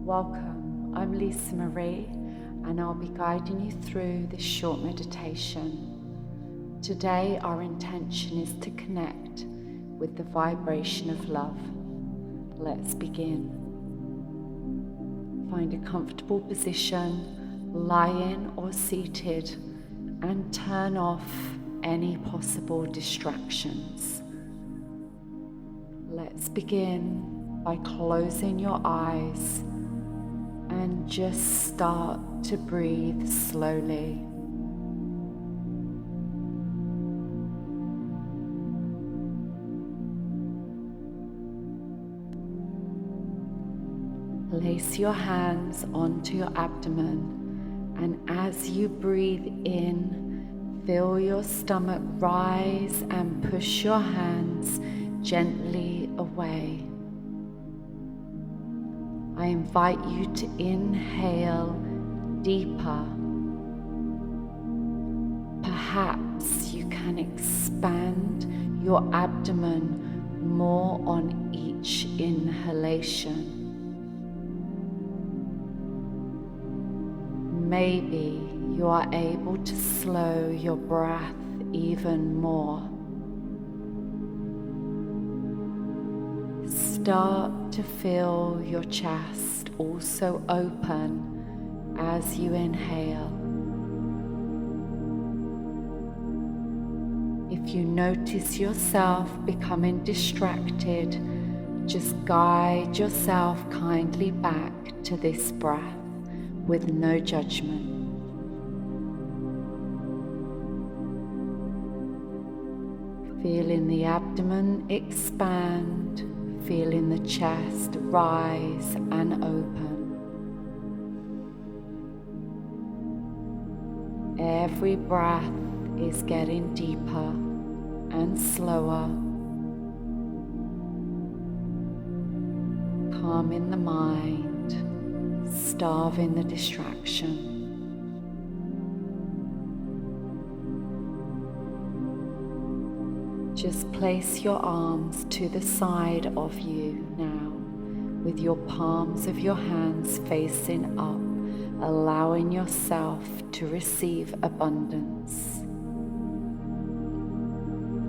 Welcome, I'm Lisa Marie, and I'll be guiding you through this short meditation. Today, our intention is to connect with the vibration of love. Let's begin. Find a comfortable position, lying or seated, and turn off any possible distractions. Let's begin by closing your eyes and just start to breathe slowly. Place your hands onto your abdomen, and as you breathe in, feel your stomach rise and push your hands gently away. I invite you to inhale deeper. Perhaps you can expand your abdomen more on each inhalation. Maybe you are able to slow your breath even more. Start to feel your chest also open as you inhale. If you notice yourself becoming distracted, just guide yourself kindly back to this breath with no judgment. Feeling the abdomen expand, feeling the chest rise and open. Every breath is getting deeper and slower, calming the mind, starving the distraction. Just place your arms to the side of you now, with your palms of your hands facing up, allowing yourself to receive abundance.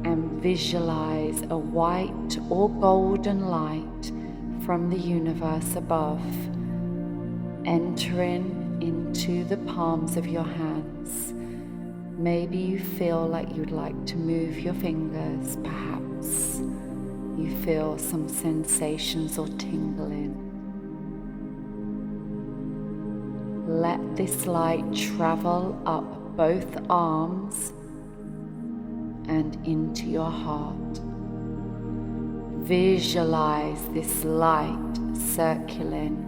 And visualize a white or golden light from the universe above, entering into the palms of your hands. Maybe you feel like you'd like to move your fingers, perhaps you feel some sensations or tingling. Let this light travel up both arms and into your heart. Visualize this light circling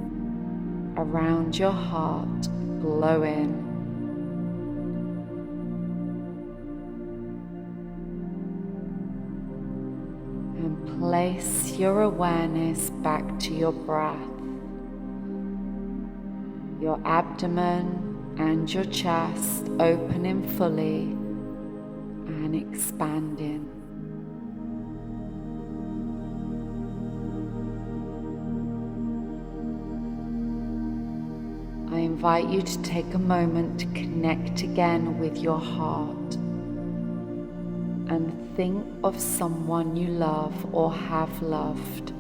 around your heart, glowing. And place your awareness back to your breath. Your abdomen and your chest opening fully and expanding. I invite you to take a moment to connect again with your heart and think of someone you love or have loved.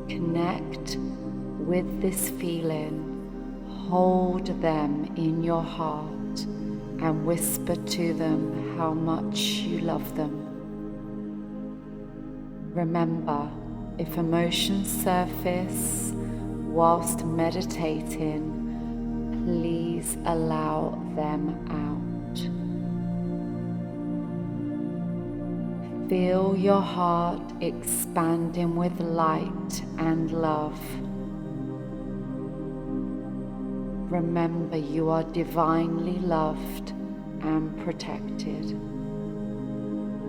Connect with this feeling. Hold them in your heart and whisper to them how much you love them. Remember, if emotions surface whilst meditating, please allow them out. Feel your heart expanding with light and love. Remember, you are divinely loved and protected.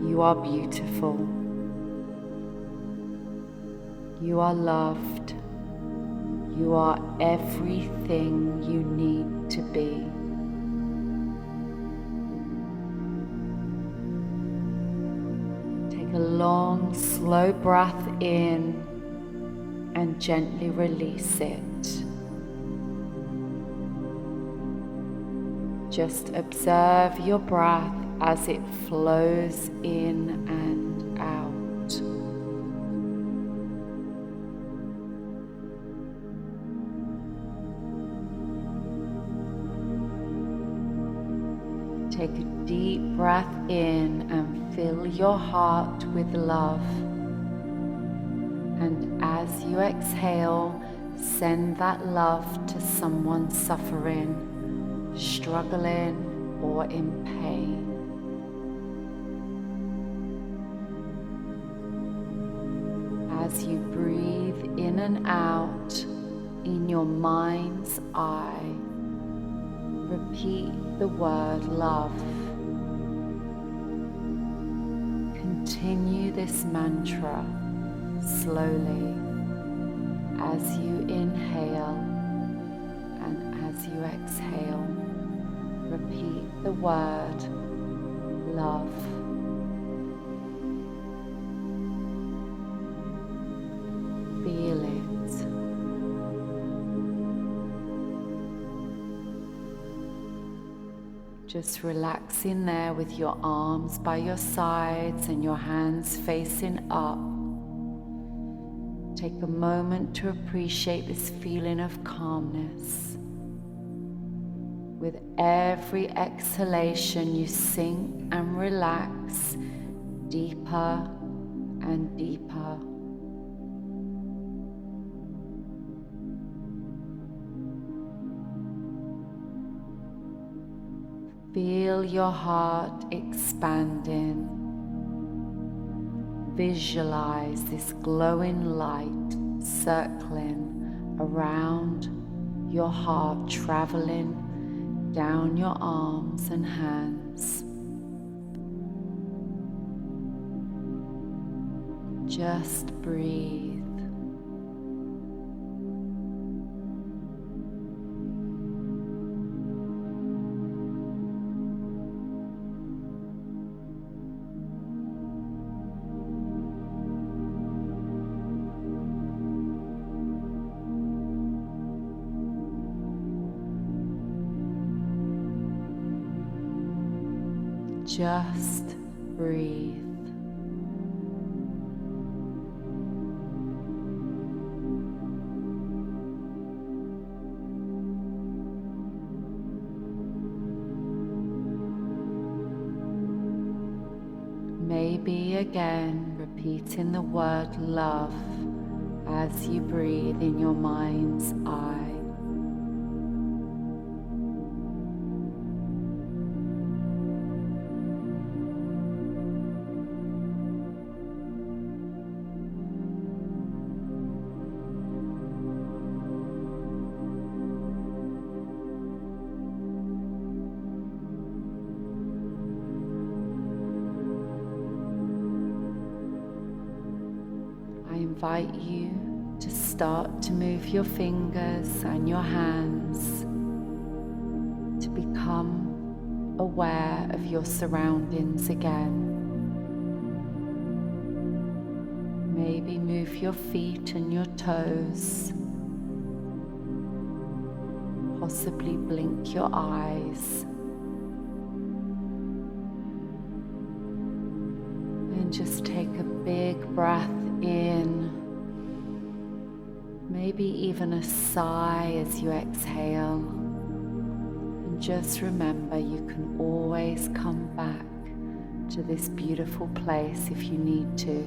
You are beautiful. You are loved. You are everything you need to be. Take a long, slow breath in and gently release it. just observe your breath as it flows in and out. Take a deep breath in and fill your heart with love. And as you exhale, send that love to someone suffering, struggling, or in pain. As you breathe in and out in your mind's eye, repeat the word love. Continue this mantra slowly as you inhale and as you exhale. Repeat the word love. Feel it. Just relax in there with your arms by your sides and your hands facing up. Take a moment to appreciate this feeling of calmness. With every exhalation, you sink and relax deeper and deeper. Feel your heart expanding. Visualize this glowing light circling around your heart, traveling down your arms and hands. Just breathe. Just breathe. Maybe again repeating the word love as you breathe in your mind's eye. I invite you to start to move your fingers and your hands to become aware of your surroundings again. Maybe move your feet and your toes. Possibly blink your eyes. And just take a big breath in, maybe even a sigh as you exhale, and just remember you can always come back to this beautiful place if you need to.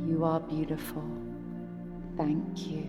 You are beautiful. Thank you.